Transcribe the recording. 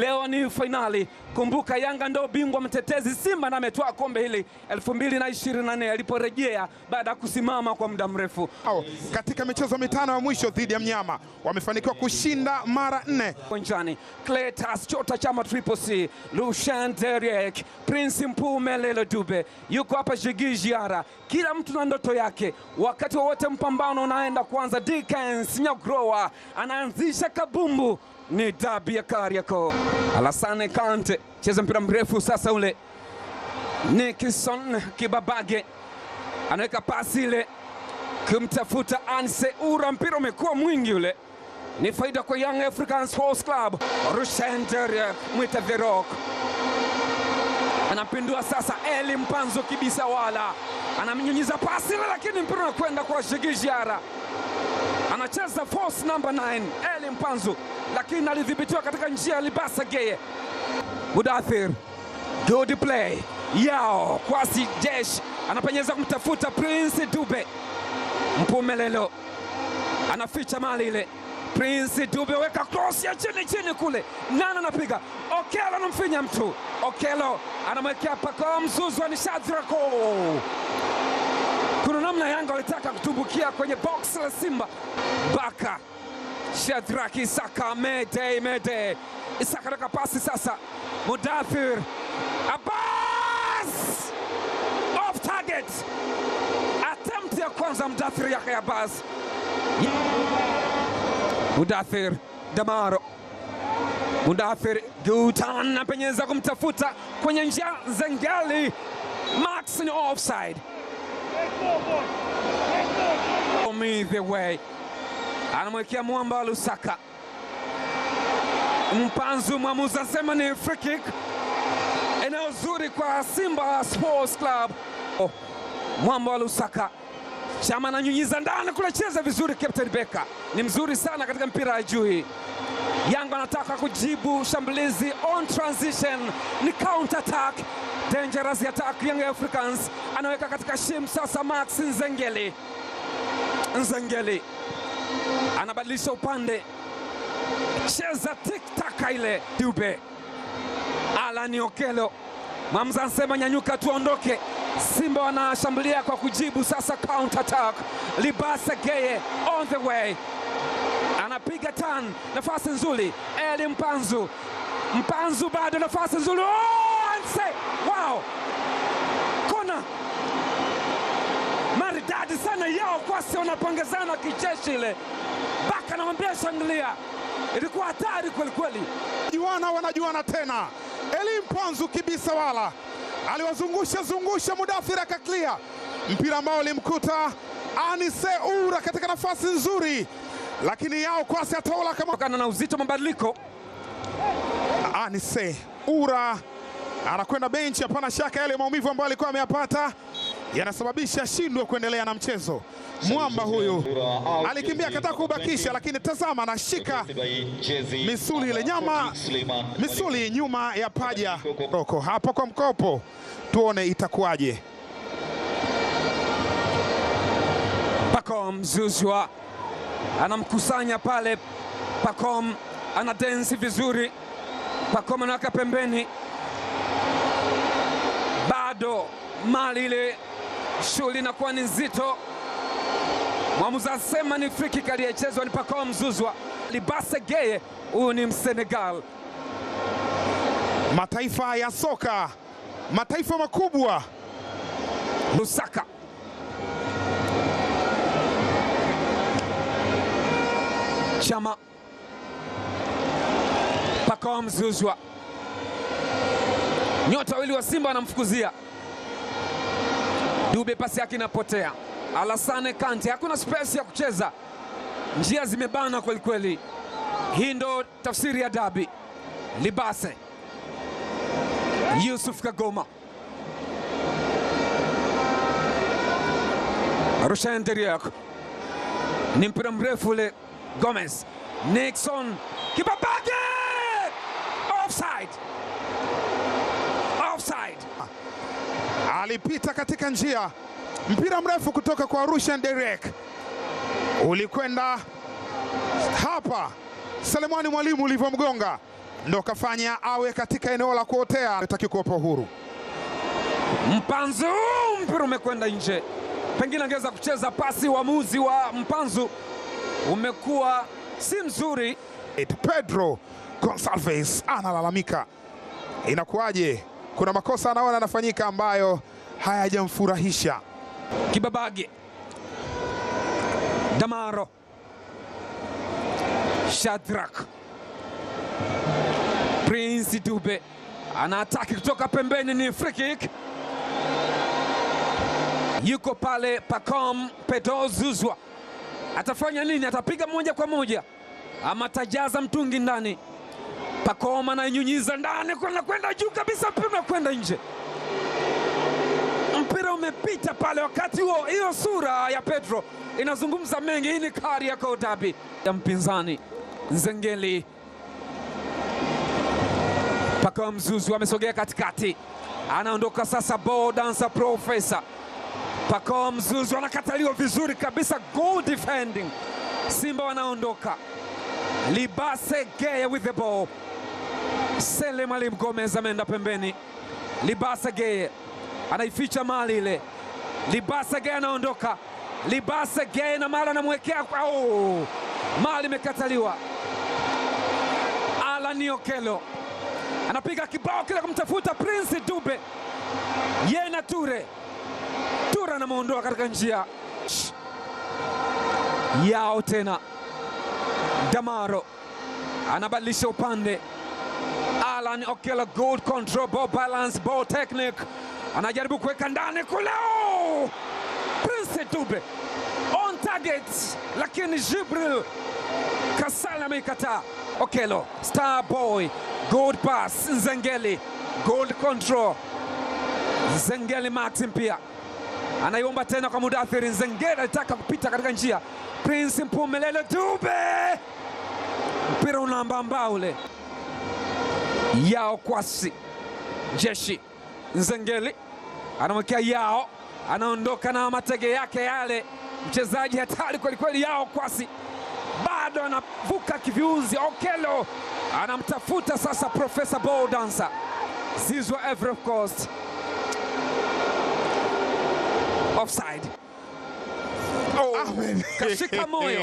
Leo ni finali. Kumbuka Yanga ndio bingwa mtetezi, Simba na ametoa kombe hili 2024 aliporejea baada ya kusimama kwa muda mrefu. Katika michezo mitano ya mwisho dhidi ya mnyama wamefanikiwa kushinda mara 4. Uwanjani Cletus Chota Chama Triple C, Lucien Deriek, Prince Mpumelelo Dube, yuko hapa Jigi Jiara. Kila mtu na ndoto yake. Wakati wowote mpambano unaenda kuanza, Dickens Nyagroa anaanzisha kabumbu. Ni dabi ya Kariakoo. Alassane Kante cheza mpira mrefu sasa, ule Nixon Kibabage anaweka pasi ile kumtafuta Anse Ura, mpira umekuwa mwingi ule. Ni faida kwa Young African Sports Club. Rushendere mwita Verok anapindua sasa, Eli Mpanzu kibisa wala anamnyunyiza pasi ile, lakini mpira unakwenda kwa Shigijiara. Anacheza force number 9 Eli Mpanzu, lakini alidhibitiwa katika njia ya Libasa Geye. Mudathir, good play yao Kwasi Jesh anapenyeza kumtafuta Prince Dube. Mpumelelo anaficha mali ile, Prince Dube weka cross ya chini kule, nani anapiga? Okelo anamfinya mtu, Okelo anamwekea Pacome Zouzoua, ni Shadrako. Kuna namna Yanga walitaka kutumbukia kwenye box la Simba. Baka Shadraki Isaka, Mede Isaka anaka pasi sasa, Mudathir Abbas off target, attempt ya kwanza Mudathir Yahya Abbas. Mudathir Damaro, Mudathir Gutan apenyeza kumtafuta kwenye njia Zengeli, Max ni offside. Me the way anamwekea Mwamba Lusaka, Mpanzu mwamuzi anasema ni free kick. Eneo zuri kwa Simba Sports Club. Mwamba Lusaka, Chama ananyunyiza ndani kule, cheza vizuri Captain Beka, ni mzuri sana katika mpira wa juu. Yanga anataka kujibu shambulizi on transition, ni counter attack, dangerous attack. Young Africans anaweka katika shim sasa, Max Nzengeli anabadilisha upande, cheza tik-taka ile Dube. Alan Okelo, Mamza ansema nyanyuka tuondoke. Simba wanashambulia kwa kujibu sasa, counter attack. Libasa Geye on the way, anapiga turn, nafasi nzuri Eli Mpanzu bado nafasi nzuri, Anse, wow, kona maridadi sana yao Kwasi, wanapongezana kijeshi ile. Baka anamwambia shangilia, ilikuwa hatari kweli. Wanajuana tena. Eli Mpanzu kibisa wala aliwazungusha Mudathir akaklia mpira ambao ulimkuta Anise Ura katika nafasi nzuri, lakini yao Kwasi ataola kama na uzito mabadiliko. Anise Ura anakwenda benchi, hapana shaka yale maumivu ambayo alikuwa ameyapata yanasababisha shindwe kuendelea na mchezo. Mwamba huyu alikimbia akataka kubakisha, lakini tazama anashika misuli ile misuli nyuma ya paja. Roko hapo kwa mkopo, tuone itakuwaje. Pacome Zouzoua anamkusanya pale, Pacome ana dance vizuri, Pacome anaweka pembeni, bado mali ile shughuli inakuwa ni nzito. Mwamuzi asema ni free kick, aliyechezwa ni Pacome Zouzoua. Libasa Geye, huyu ni Msenegal. Mataifa ya soka, mataifa makubwa. Lusaka, Chama, Pacome Zouzoua, nyota wawili wa Simba anamfukuzia Dube, pasi yake inapotea. Alassane Kante, hakuna space ya kucheza, njia zimebana kweli. Hii ndo tafsiri ya dabi. Libase, Yusuf Kagoma, Rushen Deriek, ni mpira mrefu ule, Gomez, Nixon Kibabage, offside. Alipita katika njia, mpira mrefu kutoka kwa Rushen Deriek ulikwenda hapa Selemani Mwalimu ulivyomgonga, ndo kafanya awe katika eneo la kuotea, hataki kuwapa uhuru. Mpanzu, mpira umekwenda nje. Pengine angeweza kucheza pasi. Uamuzi wa Mpanzu umekuwa si mzuri. Pedro Gonçalves analalamika, inakuwaje? Kuna makosa anaona yanafanyika ambayo hayajamfurahisha. Kibabage, Damaro, Shadrack, Prince Dube anaataki kutoka pembeni, ni free kick. Yuko pale Pacome Pedro Zouzoua, atafanya nini? Atapiga moja kwa moja ama atajaza mtungi ndani? Pacome anainyunyiza ndani, kwenda juu kabisa, mpira kwenda nje. Mpira umepita pale. Wakati huo hiyo sura ya Pedro inazungumza mengi. Hii ni Kariakoo Derby ya mpinzani. Nzengeli, Pacome Zouzoua amesogea katikati, anaondoka sasa. Ball dancer Professor Pacome Zouzoua anakataliwa vizuri kabisa, goal defending. Simba wanaondoka. Libase Geye with the ball. Sele Mwalimu Gomez ameenda pembeni. Libase Geye anaificha mali ile. Libase Geye anaondoka. Libase Geye na mali anamwekea. Mali imekataliwa. Alan Okello anapiga kibao kile kumtafuta Prince Dube. Yena Ture anamuondoa katika njia yao tena. Damaro anabadilisha upande. Alan Okello, good control, ball balance, ball technique, anajaribu kuweka ndani kule. Prince Dube on target, lakini Jibril Kasala ameikataa. Okello, star boy, good pass. Nzengeli, good control. Nzengeli Maxim pia anaiomba tena kwa Mudathiri. Nzengeli alitaka kupita katika njia. Prince Mpumelelo Dube, mpira unambamba ule. Yao Kwasi, Jeshi. Nzengeli anamwekea Yao, anaondoka na matege yake yale. Mchezaji hatari kweli kweli. Yao Kwasi bado anavuka kiviunzi. Okello anamtafuta sasa Professor Ball Dancer Zouzoua Ivory Coast. Offside. Kashika moyo.